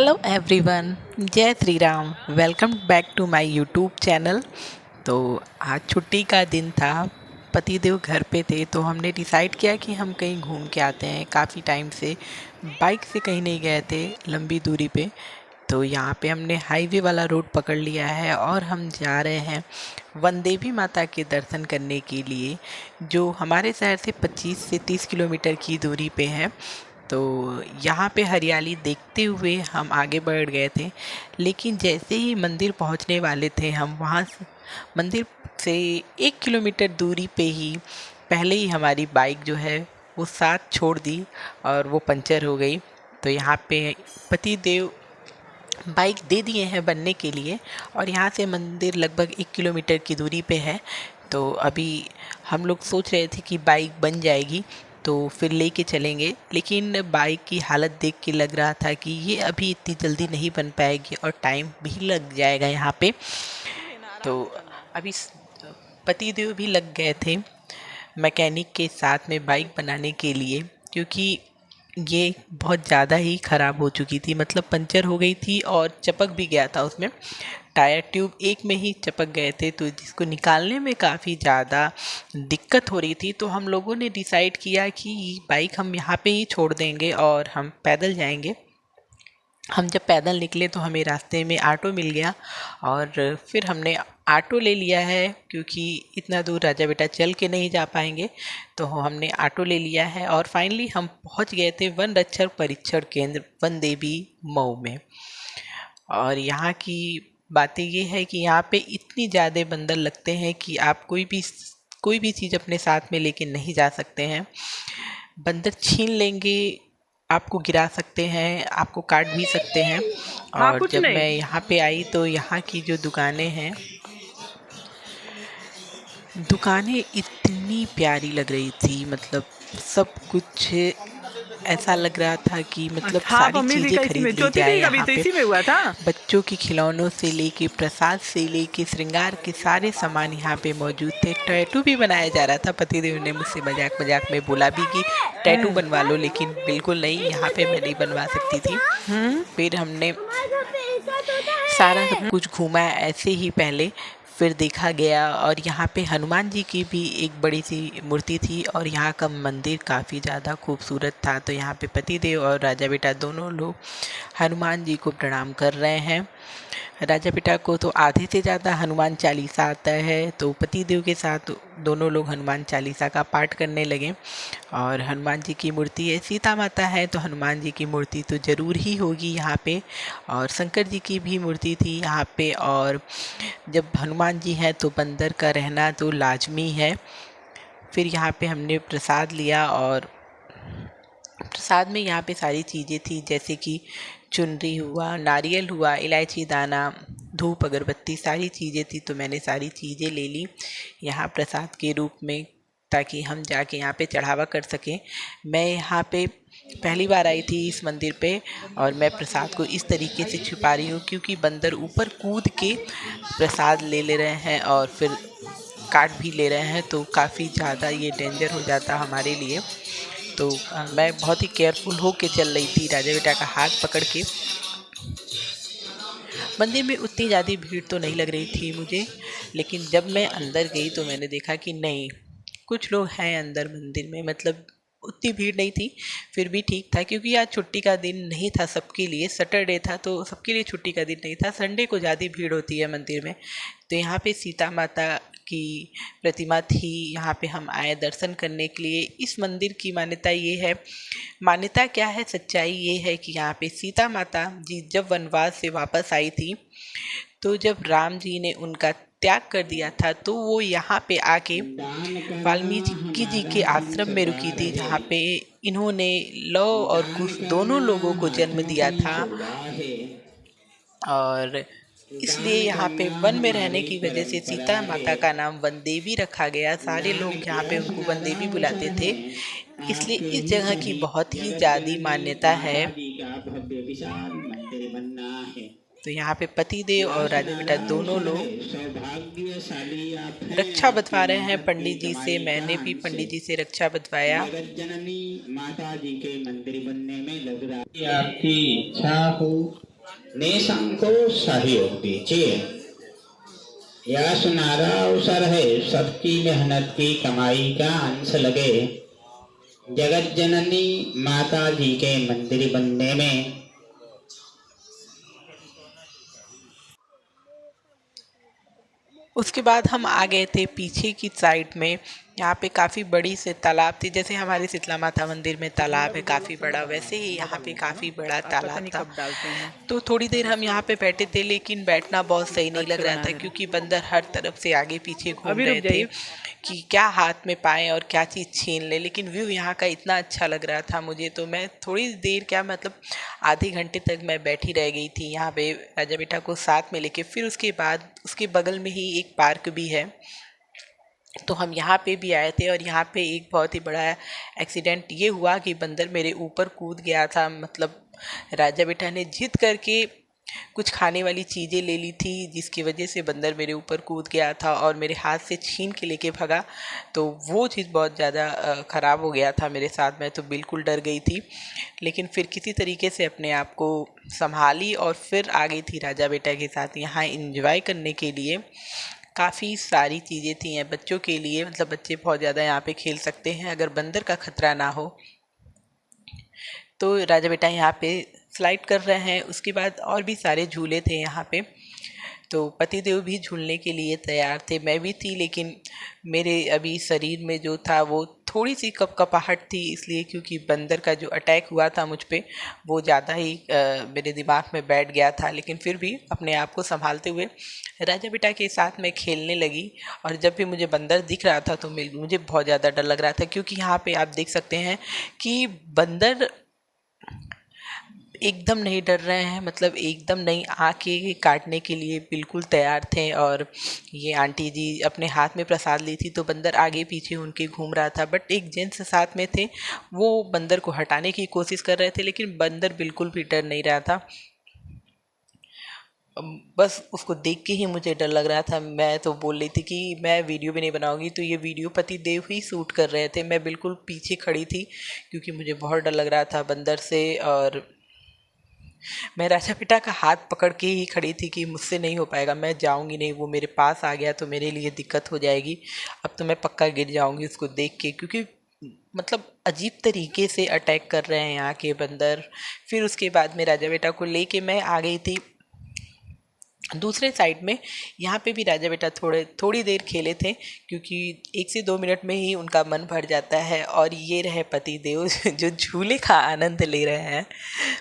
Hello everyone, जय Shri Ram. Welcome back to my YouTube channel. तो आज छुट्टी का दिन था, पतिदेव घर पे थे, तो हमने डिसाइड किया कि हम कहीं घूम के आते हैं। काफ़ी टाइम से बाइक से कहीं नहीं गए थे लंबी दूरी पे। तो यहाँ पे हमने हाईवे वाला रोड पकड़ लिया है और हम जा रहे हैं वनदेवी माता के दर्शन करने के लिए, जो हमारे शहर से 25 से 30 किलोमीटर की दूरी पे है। तो यहाँ पे हरियाली देखते हुए हम आगे बढ़ गए थे, लेकिन जैसे ही मंदिर पहुँचने वाले थे हम वहाँ से मंदिर से 1 किलोमीटर दूरी पे ही पहले ही हमारी बाइक जो है वो साथ छोड़ दी और वो पंचर हो गई। तो यहाँ पे पति देव बाइक दे दिए हैं बनने के लिए और यहाँ से मंदिर लगभग 1 किलोमीटर की दूरी पे है। तो अभी हम लोग सोच रहे थे कि बाइक बन जाएगी तो फिर लेके चलेंगे, लेकिन बाइक की हालत देख के लग रहा था कि ये अभी इतनी जल्दी नहीं बन पाएगी और टाइम भी लग जाएगा यहाँ पे। तो अभी पतिदेव भी लग गए थे मैकेनिक के साथ में बाइक बनाने के लिए, क्योंकि ये बहुत ज़्यादा ही ख़राब हो चुकी थी, मतलब पंचर हो गई थी और चपक भी गया था उसमें। टायर ट्यूब एक में ही चपक गए थे, तो जिसको निकालने में काफ़ी ज़्यादा दिक्कत हो रही थी। तो हम लोगों ने डिसाइड किया कि बाइक हम यहाँ पे ही छोड़ देंगे और हम पैदल जाएंगे। हम जब पैदल निकले तो हमें रास्ते में ऑटो मिल गया और फिर हमने ऑटो ले लिया है, क्योंकि इतना दूर राजा बेटा चल के नहीं जा पाएंगे। तो हमने ऑटो ले लिया है और फाइनली हम पहुंच गए थे वन रक्षक परीक्षण केंद्र वन देवी मऊ में। और यहाँ की बातें ये है कि यहाँ पे इतनी ज़्यादा बंदर लगते हैं कि आप कोई भी चीज़ अपने साथ में लेके नहीं जा सकते हैं। बंदर छीन लेंगे, आपको गिरा सकते हैं, आपको काट भी सकते हैं। हाँ, और कुछ जब नहीं। मैं यहाँ पे आई तो यहाँ की जो दुकानें हैं, दुकानें इतनी प्यारी लग रही थी, मतलब सब कुछ ऐसा लग रहा था कि मतलब हाँ, सारी मम्मी दी चीज़ें का इसी में, खरीद ली ज्योति जाए दी का भी यहाँ तो पे। इसी में हुआ था। बच्चों की खिलौनों से लेके प्रसाद से लेके श्रृंगार के सारे सामान यहाँ पे मौजूद थे। टैटू भी बनाया जा रहा था। पतिदेव ने मुझसे मजाक मजाक में बोला भी कि टैटू बनवा लो, लेकिन बिल्कुल नहीं, यहाँ पे मैं नहीं बनवा सकती थी। फिर हमने सारा सब कुछ घूमा ऐसे ही पहले, फिर देखा गया। और यहाँ पे हनुमान जी की भी एक बड़ी सी मूर्ति थी और यहाँ का मंदिर काफ़ी ज़्यादा खूबसूरत था। तो यहाँ पे पतिदेव और राजा बेटा दोनों लोग हनुमान जी को प्रणाम कर रहे हैं। राजा बेटा को तो आधे से ज़्यादा हनुमान चालीसा आता है, तो पतिदेव के साथ दोनों लोग हनुमान चालीसा का पाठ करने लगे। और हनुमान जी की मूर्ति है, सीता माता है तो हनुमान जी की मूर्ति तो ज़रूर ही होगी यहाँ पे। और शंकर जी की भी मूर्ति थी यहाँ पे। और जब हनुमान जी हैं तो बंदर का रहना तो लाजमी है। फिर यहाँ पे हमने प्रसाद लिया और प्रसाद में यहाँ पे सारी चीज़ें थी, जैसे कि चुनरी हुआ, नारियल हुआ, इलायची दाना, धूप, अगरबत्ती, सारी चीज़ें थी। तो मैंने सारी चीज़ें ले ली यहाँ प्रसाद के रूप में, ताकि हम जाके यहाँ पे चढ़ावा कर सकें। मैं यहाँ पे पहली बार आई थी इस मंदिर पे और मैं प्रसाद को इस तरीके से छुपा रही हूँ, क्योंकि बंदर ऊपर कूद के प्रसाद ले रहे हैं और फिर काट भी ले रहे हैं, तो काफ़ी ज़्यादा ये डेंजर हो जाता हमारे लिए। तो मैं बहुत ही केयरफुल हो के चल रही थी, राजा बेटा का हाथ पकड़ के। मंदिर में उतनी ज़्यादा भीड़ तो नहीं लग रही थी मुझे, लेकिन जब मैं अंदर गई तो मैंने देखा कि नहीं, कुछ लोग हैं अंदर मंदिर में, मतलब उतनी भीड़ नहीं थी। फिर भी ठीक था, क्योंकि आज छुट्टी का दिन नहीं था सबके लिए, सैटरडे था तो सबके लिए छुट्टी का दिन नहीं था। संडे को ज़्यादा भीड़ होती है मंदिर में। तो यहाँ पे सीता माता की प्रतिमा थी, यहाँ पे हम आए दर्शन करने के लिए। इस मंदिर की मान्यता ये है, मान्यता क्या है, सच्चाई ये है कि यहाँ पे सीता माता जी जब वनवास से वापस आई थी, तो जब राम जी ने उनका त्याग कर दिया था, तो वो यहाँ पे आके वाल्मीकि जी के आश्रम में रुकी थी, जहाँ पे इन्होंने लव और कुश दोनों लोगों को जन्म दिया था। और इसलिए यहाँ पे वन में रहने की वजह से सीता माता का नाम वन देवी रखा गया। सारे लोग यहाँ पे उनको वन देवी बुलाते थे, इसलिए इस जगह की बहुत ही ज़्यादा मान्यता है। तो यहाँ पे पति देव और राजा बेटा दोनों लोग रक्षा बंधवा रहे हैं पंडित जी से। मैंने भी पंडित जी से रक्षा बंधवाया। जगत जननी माता जी के मंदिर बनने में लग रहा है। आपकी इच्छा हो निसंको सहयोग दीजिए। यह सुनहरा अवसर है, सबकी मेहनत की कमाई का अंश लगे। जगत जननी माता जी के मंदिर बनने में उसके बाद हम आ गए थे पीछे की साइड में। यहाँ पे काफ़ी बड़ी से तालाब थी, जैसे हमारे शीतला माता मंदिर में तालाब है काफ़ी बड़ा, वैसे ही यहाँ पे काफ़ी बड़ा तालाब था। तो थोड़ी देर हम यहाँ पे बैठे थे, लेकिन बैठना बहुत सही नहीं लग रहा था क्योंकि बंदर हर तरफ से आगे पीछे घूम रहे थे कि क्या हाथ में पाएँ और क्या चीज़ छीन ले। लेकिन व्यू यहाँ का इतना अच्छा लग रहा था मुझे, तो मैं थोड़ी देर क्या मतलब आधे घंटे तक मैं बैठी रह गई थी यहाँ पे राजा बेटा को साथ में लेके। फिर उसके बाद उसके बगल में ही एक पार्क भी है, तो हम यहाँ पे भी आए थे। और यहाँ पे एक बहुत ही बड़ा एक्सीडेंट ये हुआ कि बंदर मेरे ऊपर कूद गया था। मतलब राजा बेटा ने जिद करके कुछ खाने वाली चीज़ें ले ली थी, जिसकी वजह से बंदर मेरे ऊपर कूद गया था और मेरे हाथ से छीन के लेके भागा। तो वो चीज़ बहुत ज़्यादा ख़राब हो गया था मेरे साथ, मैं तो बिल्कुल डर गई थी। लेकिन फिर किसी तरीके से अपने आप को संभाली और फिर आ गई थी राजा बेटा के साथ यहाँ एंजॉय करने के लिए। काफ़ी सारी चीज़ें थी हैं बच्चों के लिए, मतलब बच्चे बहुत ज़्यादा यहाँ पे खेल सकते हैं अगर बंदर का खतरा ना हो। तो राजा बेटा यहाँ पे स्लाइड कर रहे हैं। उसके बाद और भी सारे झूले थे यहाँ पे, तो पतिदेव भी झूलने के लिए तैयार थे, मैं भी थी। लेकिन मेरे अभी शरीर में जो था वो थोड़ी सी कपकपाहट थी, इसलिए क्योंकि बंदर का जो अटैक हुआ था मुझ पे वो ज़्यादा ही मेरे दिमाग में बैठ गया था। लेकिन फिर भी अपने आप को संभालते हुए राजा बेटा के साथ मैं खेलने लगी। और जब भी मुझे बंदर दिख रहा था तो मुझे बहुत ज़्यादा डर लग रहा था, क्योंकि यहाँ पे आप देख सकते हैं कि बंदर एकदम नहीं डर रहे हैं, मतलब एकदम नहीं, आके काटने के लिए बिल्कुल तैयार थे। और ये आंटी जी अपने हाथ में प्रसाद ली थी, तो बंदर आगे पीछे उनके घूम रहा था। बट एक जेंट्स साथ में थे, वो बंदर को हटाने की कोशिश कर रहे थे, लेकिन बंदर बिल्कुल भी डर नहीं रहा था। बस उसको देख के ही मुझे डर लग रहा था। मैं तो बोल रही थी कि मैं वीडियो भी नहीं बनाऊंगी, तो ये वीडियो पति देव ही शूट कर रहे थे, मैं बिल्कुल पीछे खड़ी थी क्योंकि मुझे बहुत डर लग रहा था बंदर से। और मैं राजा बेटा का हाथ पकड़ के ही खड़ी थी कि मुझसे नहीं हो पाएगा, मैं जाऊंगी नहीं, वो मेरे पास आ गया तो मेरे लिए दिक्कत हो जाएगी, अब तो मैं पक्का गिर जाऊंगी उसको देख के, क्योंकि मतलब अजीब तरीके से अटैक कर रहे हैं यहाँ के बंदर। फिर उसके बाद में राजा बेटा को लेके मैं आ गई थी दूसरे साइड में। यहाँ पे भी राजा बेटा थोड़ी देर खेले थे, क्योंकि 1 से 2 मिनट में ही उनका मन भर जाता है। और ये रहे पति देव जो झूले का आनंद ले रहे हैं।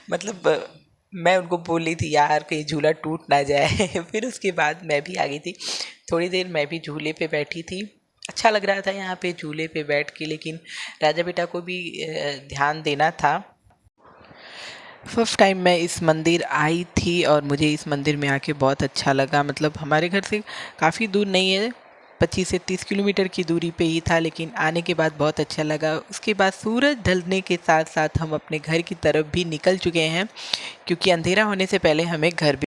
मतलब मैं उनको बोल रही थी यार कहीं झूला टूट ना जाए फिर उसके बाद मैं भी आ गई थी, थोड़ी देर मैं भी झूले पे बैठी थी। अच्छा लग रहा था यहाँ पे झूले पे बैठ के, लेकिन राजा बेटा को भी ध्यान देना था। फर्स्ट टाइम मैं इस मंदिर आई थी और मुझे इस मंदिर में आके बहुत अच्छा लगा। मतलब हमारे घर से काफ़ी दूर नहीं है, 25 से 30 किलोमीटर की दूरी पे ही था, लेकिन आने के बाद बहुत अच्छा लगा। उसके बाद सूरज ढलने के साथ साथ हम अपने घर की तरफ भी निकल चुके हैं, क्योंकि अंधेरा होने से पहले हमें घर